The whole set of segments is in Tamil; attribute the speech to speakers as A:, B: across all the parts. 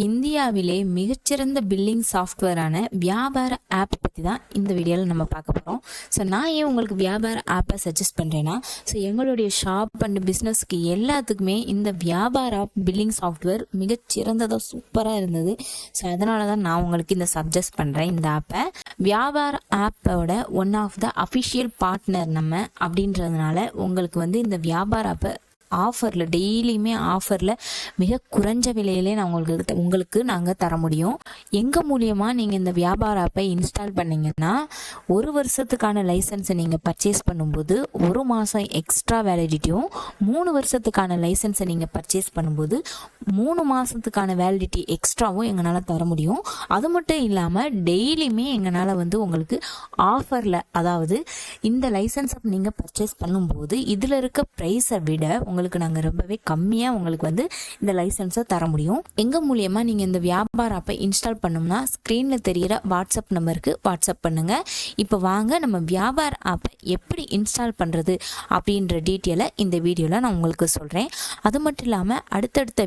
A: இந்தியாவிலே மிகச்சிறந்த பில்லிங் சாஃப்ட்வேரான வியாபார ஆப் பற்றி தான் இந்த வீடியோவில் நம்ம பார்க்க போகிறோம். ஸோ நான் ஏன் உங்களுக்கு வியாபார ஆப்பை சஜஸ்ட் பண்ணுறேன்னா, ஸோ எங்களுடைய ஷாப் அண்ட் பிஸ்னஸ்க்கு எல்லாத்துக்குமே இந்த வியாபார ஆப் பில்லிங் சாஃப்ட்வேர் மிகச்சிறந்ததாக சூப்பராக இருந்தது. ஸோ அதனால தான் நான் உங்களுக்கு இந்த சஜஸ்ட் பண்ணுறேன் இந்த ஆப்பை. வியாபார ஆப்போட one of the official partner நம்ம அப்படின்றதுனால உங்களுக்கு வந்து இந்த வியாபார ஆப்பை ஆஃபரில் டெய்லியுமே ஆஃபரில் மிக குறைஞ்ச விலையிலே நான் உங்களுக்கு நாங்கள் தர முடியும். எங்கள் மூலியமாக நீங்கள் இந்த வியாபார ஆப்பை இன்ஸ்டால் பண்ணிங்கன்னா 1 வருஷத்துக்கான லைசன்ஸை நீங்கள் பர்ச்சேஸ் பண்ணும்போது 1 மாதம் எக்ஸ்ட்ரா வேலிடிட்டியும், 3 வருஷத்துக்கான லைசன்ஸை நீங்கள் பர்ச்சேஸ் பண்ணும்போது 3 மாதத்துக்கான வேலிடிட்டி எக்ஸ்ட்ராவும் எங்களால் தர முடியும். அது மட்டும் இல்லாமல் டெய்லியுமே எங்களால் வந்து உங்களுக்கு ஆஃபரில், அதாவது இந்த லைசன்ஸை நீங்கள் பர்ச்சேஸ் பண்ணும்போது இதில் இருக்க ப்ரைஸை விட உங்களுக்கு நாங்கள் ரொம்பவே கம்மியாக உங்களுக்கு வந்து இந்த லைசன்ஸை தர முடியும். எங்கள் மூலியமாக நீங்கள் இந்த வியாபார ஆப்பை இன்ஸ்டால் பண்ணோம்னா ஸ்க்ரீனில் தெரிகிற வாட்ஸ்அப் நம்பருக்கு வாட்ஸ்அப் பண்ணுங்கள். இப்போ வாங்க நம்ம வியாபார ஆப்பை எப்படி இன்ஸ்டால் பண்ணுறது அப்படின்ற டீட்டெயிலை இந்த வீடியோவில் நான் உங்களுக்கு சொல்கிறேன். அது மட்டும் இல்லாமல் அடுத்தடுத்த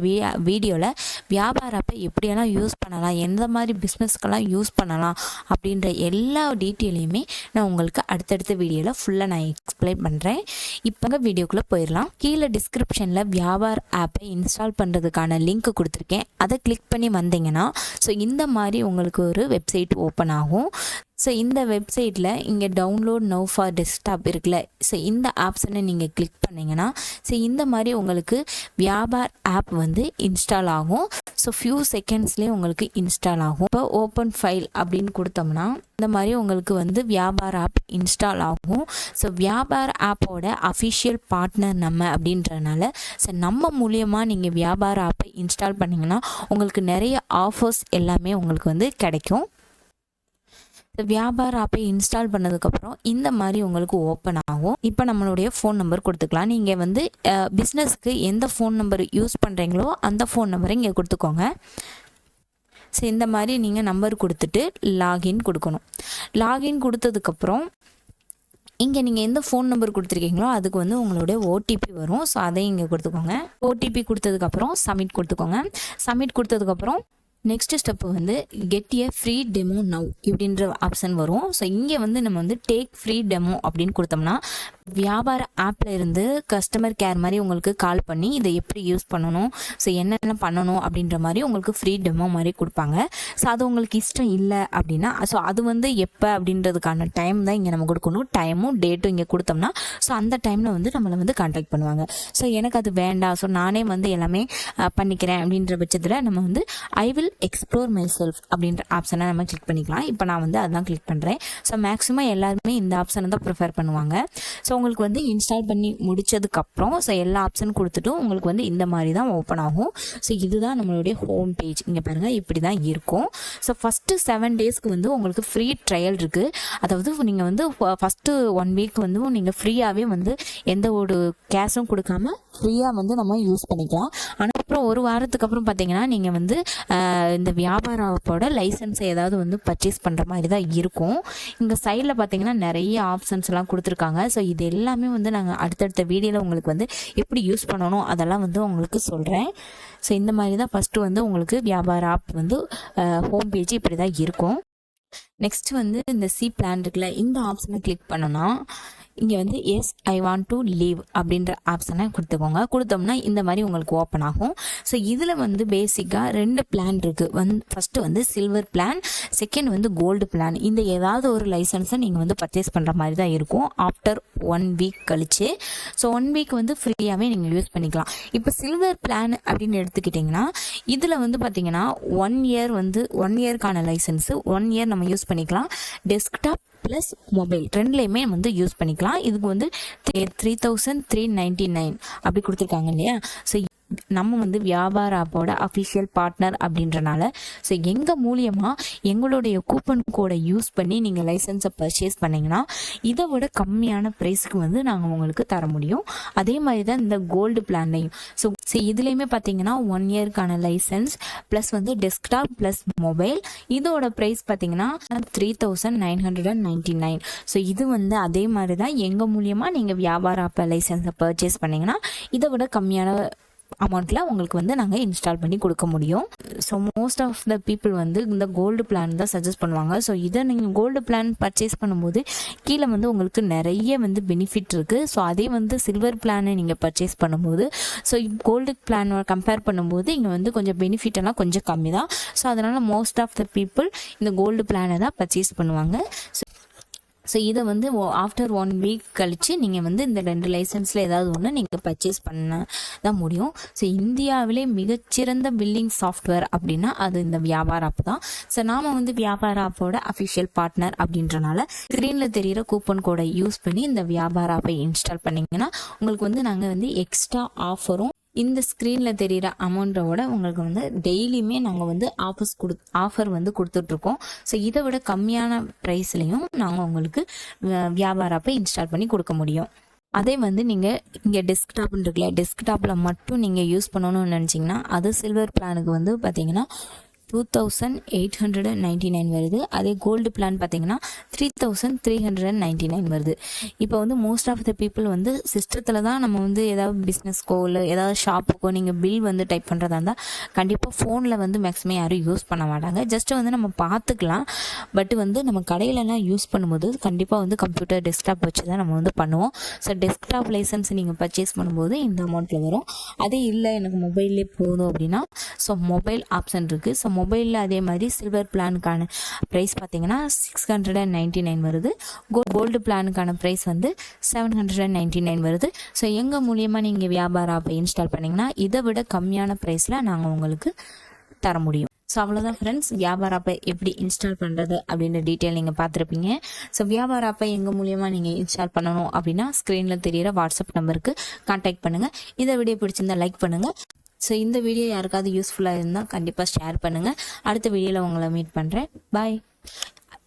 A: வீடியோவில் வியாபார ஆப்பை எப்படியெல்லாம் யூஸ் பண்ணலாம், எந்த மாதிரி பிஸ்னஸ்க்கெல்லாம் யூஸ் பண்ணலாம் அப்படின்ற எல்லா டீட்டெயிலையுமே நான் உங்களுக்கு அடுத்தடுத்த வீடியோவில் ஃபுல்லாக நான் எக்ஸ்பிளைன் பண்ணுறேன். இப்போ வீடியோக்குள்ளே போயிடலாம். கீழே டிஸ்கிரிப்ஷனில் வியாபார ஆப்பை இன்ஸ்டால் பண்ணுறதுக்கான லிங்க் கொடுத்துருக்கேன். அதை கிளிக் பண்ணி வந்தீங்கன்னா ஸோ இந்த மாதிரி உங்களுக்கு ஒரு வெப்சைட் ஓப்பன் ஆகும். ஸோ இந்த வெப்சைட்டில் இங்கே டவுன்லோட் நவ் ஃபார் டெஸ்க்டாப் இருக்குல்ல, ஸோ இந்த ஆப்ஷனை நீங்கள் கிளிக் பண்ணிங்கன்னா ஸோ இந்த மாதிரி உங்களுக்கு வியாபார ஆப் வந்து இன்ஸ்டால் ஆகும். ஸோ ஃபியூ செகண்ட்ஸ்லேயே உங்களுக்கு இன்ஸ்டால் ஆகும். இப்போ ஓப்பன் ஃபைல் அப்படின்னு கொடுத்தோம்னா இந்த மாதிரி உங்களுக்கு வந்து வியாபார ஆப் இன்ஸ்டால் ஆகும். ஸோ வியாபார ஆப்போட அஃபிஷியல் பார்ட்னர் நம்ம அப்படின்றதுனால ஸோ நம்ம மூலியமாக நீங்கள் வியாபார ஆப்பை இன்ஸ்டால் பண்ணிங்கன்னா உங்களுக்கு நிறைய ஆஃபர்ஸ் எல்லாமே உங்களுக்கு வந்து கிடைக்கும். வியாபார ஆப்பை இன்ஸ்டால் பண்ணதுக்கப்புறம் இந்த மாதிரி உங்களுக்கு ஓப்பன் ஆகும். இப்போ நம்மளுடைய ஃபோன் நம்பர் கொடுத்துக்கலாம். நீங்கள் வந்து பிஸ்னஸ்க்கு எந்த ஃபோன் நம்பர் யூஸ் பண்ணுறீங்களோ அந்த ஃபோன் நம்பரை இங்கே கொடுத்துக்கோங்க. ஸோ இந்த மாதிரி நீங்கள் நம்பர் கொடுத்துட்டு லாகின் கொடுக்கணும். லாகின் கொடுத்ததுக்கப்புறம் இங்கே நீங்கள் எந்த ஃபோன் நம்பர் கொடுத்துருக்கீங்களோ அதுக்கு வந்து உங்களுடைய ஓடிபி வரும். ஸோ அதையும் இங்கே கொடுத்துக்கோங்க. ஓடிபி கொடுத்ததுக்கப்புறம் சப்மிட் கொடுத்துக்கோங்க. சப்மிட் கொடுத்ததுக்கப்புறம் நெக்ஸ்ட் ஸ்டெப்பு வந்து get a free demo now இப்படின்ற ஆப்ஷன் வரும். ஸோ இங்கே வந்து நம்ம வந்து டேக் ஃப்ரீ டெமோ அப்படின்னு கொடுத்தோம்னா வியாபார ஆப்பில் இருந்து கஸ்டமர் கேர் மாதிரி உங்களுக்கு கால் பண்ணி இதை எப்படி யூஸ் பண்ணணும், ஸோ என்னென்ன பண்ணணும் அப்படின்ற மாதிரி உங்களுக்கு ஃப்ரீ டெமோ மாதிரி கொடுப்பாங்க. ஸோ அது உங்களுக்கு இஷ்டம் இல்லை அப்படின்னா ஸோ அது வந்து எப்போ அப்படின்றதுக்கான டைம் தான் இங்கே நம்ம கொடுக்கணும். டைமும் டேட்டும் இங்கே கொடுத்தோம்னா ஸோ அந்த டைமில் வந்து நம்மளை வந்து கான்டாக்ட் பண்ணுவாங்க. ஸோ எனக்கு அது வேண்டாம், ஸோ நானே வந்து எல்லாமே பண்ணிக்கிறேன் அப்படின்ற பட்சத்தில் நம்ம வந்து I will explore my self அப்படின்ற ஆப்ஷனை நம்ம கிளிக் பண்ணிக்கலாம். இப்போ நான் வந்து அதான் கிளிக் பண்ணுறேன். ஸோ மேக்ஸிமம் எல்லாருமே இந்த ஆப்ஷனை தான் ப்ரிஃபர் பண்ணுவாங்க. ஸோ உங்களுக்கு வந்து இன்ஸ்டால் பண்ணி முடிச்சதுக்கப்புறம் ஸோ எல்லா ஆப்ஷன் கொடுத்துட்டும் உங்களுக்கு வந்து இந்த மாதிரி தான் ஓப்பன் ஆகும். ஸோ இதுதான் நம்மளுடைய ஹோம் பேஜ். இங்கே பாருங்கள் இப்படி தான் இருக்கும். ஸோ ஃபஸ்ட்டு 7 டேஸ்க்கு வந்து உங்களுக்கு ஃப்ரீ ட்ரையல் இருக்குது. அதாவது நீங்கள் வந்து ஃபஸ்ட்டு 1 வீக் வந்து நீங்கள் ஃப்ரீயாகவே வந்து எந்த ஒரு கேஷும் கொடுக்காம ஃப்ரீயாக வந்து நம்ம யூஸ் பண்ணிக்கலாம். ஆனால் அப்புறம் 1 வாரத்துக்கு அப்புறம் பார்த்தீங்கன்னா நீங்கள் வந்து இந்த வியாபார ஆப்போட லைசன்ஸை ஏதாவது வந்து பர்ச்சேஸ் பண்ணுற மாதிரி தான் இருக்கும். இங்கே சைடில் பார்த்தீங்கன்னா நிறைய ஆப்ஷன்ஸ் எல்லாம் கொடுத்துருக்காங்க. ஸோ இது எல்லாமே வந்து நாங்கள் அடுத்தடுத்த வீடியோவில் உங்களுக்கு வந்து எப்படி யூஸ் பண்ணணும் அதெல்லாம் வந்து உங்களுக்கு சொல்கிறேன். ஸோ இந்த மாதிரி தான் ஃபஸ்ட்டு வந்து உங்களுக்கு வியாபார ஆப் வந்து ஹோம் பேஜ் இப்படி தான் இருக்கும். நெக்ஸ்ட் வந்து இந்த சி பிளான் இருக்குல்ல, இந்த ஆப்ஷனை கிளிக் பண்ணோன்னா இங்கே வந்து yes I want to leave அப்படின்ற ஆப்ஷனை கொடுத்துக்கோங்க. கொடுத்தோம்னா இந்த மாதிரி உங்களுக்கு ஓப்பன் ஆகும். ஸோ இதில் வந்து பேசிக்காக 2 பிளான் இருக்குது. ஃபஸ்ட்டு வந்து சில்வர் பிளான், செகண்ட் வந்து கோல்டு பிளான். இந்த ஏதாவது ஒரு லைசன்ஸை நீங்கள் வந்து பர்ச்சேஸ் பண்ணுற மாதிரி தான் இருக்கும் ஆஃப்டர் 1 வீக் கழிச்சு. ஸோ 1 வீக் வந்து ஃப்ரீயாகவே நீங்கள் யூஸ் பண்ணிக்கலாம். இப்போ சில்வர் பிளான் அப்படின்னு எடுத்துக்கிட்டிங்கன்னா இதில் வந்து பார்த்தீங்கன்னா 1 இயர் வந்து 1 இயர்க்கான லைசன்ஸு 1 இயர் நம்ம யூஸ் பண்ணிக்கலாம். டெஸ்க்டாப் ப்ளஸ் மொபைல் ரெண்டுலேயுமே வந்து யூஸ் பண்ணிக்கலாம். இதுக்கு வந்து 3399 அப்படி கொடுத்துருக்காங்க இல்லையா. ஸோ நம்ம வந்து வியாபார ஆப்போட அஃபிஷியல் பார்ட்னர் அப்படின்றனால ஸோ எங்கள் மூலியமாக எங்களுடைய கூப்பன் கோடை யூஸ் பண்ணி நீங்கள் லைசன்ஸை பர்ச்சேஸ் பண்ணிங்கன்னா இதை விட கம்மியான ப்ரைஸுக்கு வந்து நாங்கள் உங்களுக்கு தர முடியும். அதே மாதிரி தான் இந்த கோல்டு பிளான்லையும். ஸோ இதுலேயுமே பார்த்தீங்கன்னா 1 இயர்க்கான லைசன்ஸ் ப்ளஸ் வந்து டெஸ்க்டாப் ப்ளஸ் மொபைல், இதோட ப்ரைஸ் பார்த்தீங்கன்னா 3999. ஸோ இது வந்து அதே மாதிரி தான் எங்கள் மூலியமாக நீங்கள் வியாபார ஆப்பை லைசன்ஸை பர்ச்சேஸ் பண்ணிங்கன்னா இதை விட கம்மியான அமௌண்ட்டில் உங்களுக்கு வந்து நாங்கள் இன்ஸ்டால் பண்ணி கொடுக்க முடியும். So most of the people வந்து இந்த கோல்டு பிளான் தான் சஜஸ்ட் பண்ணுவாங்க. ஸோ இதை நீங்கள் கோல்டு பிளான் பர்ச்சேஸ் பண்ணும்போது கீழே வந்து உங்களுக்கு நிறைய வந்து பெனிஃபிட் இருக்குது. ஸோ அதே வந்து சில்வர் பிளானை நீங்கள் பர்ச்சேஸ் பண்ணும்போது ஸோ கோல்டு பிளான் கம்பேர் பண்ணும்போது இங்கே வந்து கொஞ்சம் பெனிஃபிட் எல்லாம் கொஞ்சம் கம்மி தான். ஸோ அதனால் மோஸ்ட் ஆஃப் த பீப்புள் இந்த கோல்டு பிளானை தான் பர்ச்சேஸ் பண்ணுவாங்க. ஸோ இதை வந்து ஆஃப்டர் 1 வீக் கழித்து நீங்கள் வந்து இந்த 2 லைசன்ஸில் ஏதாவது ஒன்று நீங்கள் பர்ச்சேஸ் பண்ண தான் முடியும். ஸோ இந்தியாவிலே மிகச்சிறந்த பில்லிங் சாஃப்ட்வேர் அப்படின்னா அது இந்த வியாபார ஆப் தான். ஸோ நாம் வந்து வியாபார ஆப்போட அஃபிஷியல் பார்ட்னர் அப்படின்றனால ஸ்க்ரீனில் தெரிகிற கூப்பன் கோடை யூஸ் பண்ணி இந்த வியாபார ஆப்பை இன்ஸ்டால் பண்ணிங்கன்னா உங்களுக்கு வந்து நாங்கள் வந்து எக்ஸ்ட்ரா ஆஃபரும் இந்த ஸ்க்ரீனில் தெரிகிற அமௌண்ட்டோட உங்களுக்கு வந்து டெய்லியுமே நாங்கள் வந்து ஆஃபர் வந்து கொடுத்துட்ருக்கோம். ஸோ இதை விட கம்மியான ப்ரைஸ்லையும் நாங்கள் உங்களுக்கு வியாபார ஆப்பை இன்ஸ்டால் பண்ணி கொடுக்க முடியும். அதே வந்து நீங்கள் இங்கே டெஸ்க்டாப்னு இருக்குல்ல, டெஸ்க்டாப்பில் மட்டும் நீங்கள் யூஸ் பண்ணணும்னு நினச்சிங்கன்னா அது சில்வர் பிளானுக்கு வந்து பார்த்தீங்கன்னா 2899 வருது. அதே கோல்டு பிளான் பார்த்தீங்கன்னா 3399 வருது. இப்போ வந்து மோஸ்ட் ஆஃப் த பீப்புள் வந்து சிஸ்டத்தில் தான் நம்ம வந்து ஏதாவது பிஸ்னஸ்க்கோ இல்லை ஏதாவது ஷாப்புக்கோ நீங்கள் பில் வந்து டைப் பண்ணுறதா இருந்தால் கண்டிப்பாக ஃபோனில் வந்து மேக்ஸிமம் யாரும் யூஸ் பண்ண மாட்டாங்க. ஜஸ்ட்டு வந்து நம்ம பார்த்துக்கலாம். பட் வந்து நம்ம கடையிலலாம் யூஸ் பண்ணும்போது கண்டிப்பாக வந்து கம்ப்யூட்டர் டெஸ்க்டாப் வச்சு தான் நம்ம வந்து பண்ணுவோம். ஸோ டெஸ்க்டாப் லைசன்ஸ் நீங்கள் பர்ச்சேஸ் பண்ணும்போது இந்த அமௌண்ட்டில் வரும். அதே இல்லை எனக்கு மொபைல்லே போதும் அப்படின்னா ஸோ மொபைல் ஆப்ஷன் இருக்குது. ஸோ மொபைலில் அதே மாதிரி சில்வர் பிளானுக்கான ப்ரைஸ் பார்த்தீங்கன்னா 699 வருது. கோல்டு பிளானுக்கான ப்ரைஸ் வந்து 799 வருது. ஸோ எங்கள் மூலியமாக நீங்கள் வியாபார ஆப்பை இன்ஸ்டால் பண்ணிங்கன்னா இதை விட கம்மியான ப்ரைஸில் நாங்கள் உங்களுக்கு தர முடியும். ஸோ அவ்வளோதான் ஃப்ரெண்ட்ஸ், வியாபார ஆப்பை எப்படி இன்ஸ்டால் பண்ணுறது அப்படின்ற டீட்டெயில் நீங்கள் பார்த்துருப்பீங்க. ஸோ வியாபார ஆப்பை எங்கள் மூலியமாக நீங்கள் இன்ஸ்டால் பண்ணணும் அப்படின்னா ஸ்க்ரீனில் தெரிகிற வாட்ஸ்அப் நம்பருக்கு கான்டாக்ட் பண்ணுங்கள். இந்த வீடியோ பிடிச்சிருந்தா லைக் பண்ணுங்கள். ஸோ இந்த வீடியோ யாருக்காவது யூஸ்ஃபுல்லாக இருந்தால் கண்டிப்பாக ஷேர் பண்ணுங்கள். அடுத்த வீடியோவில் உங்களை மீட் பண்ணுறேன். பாய்.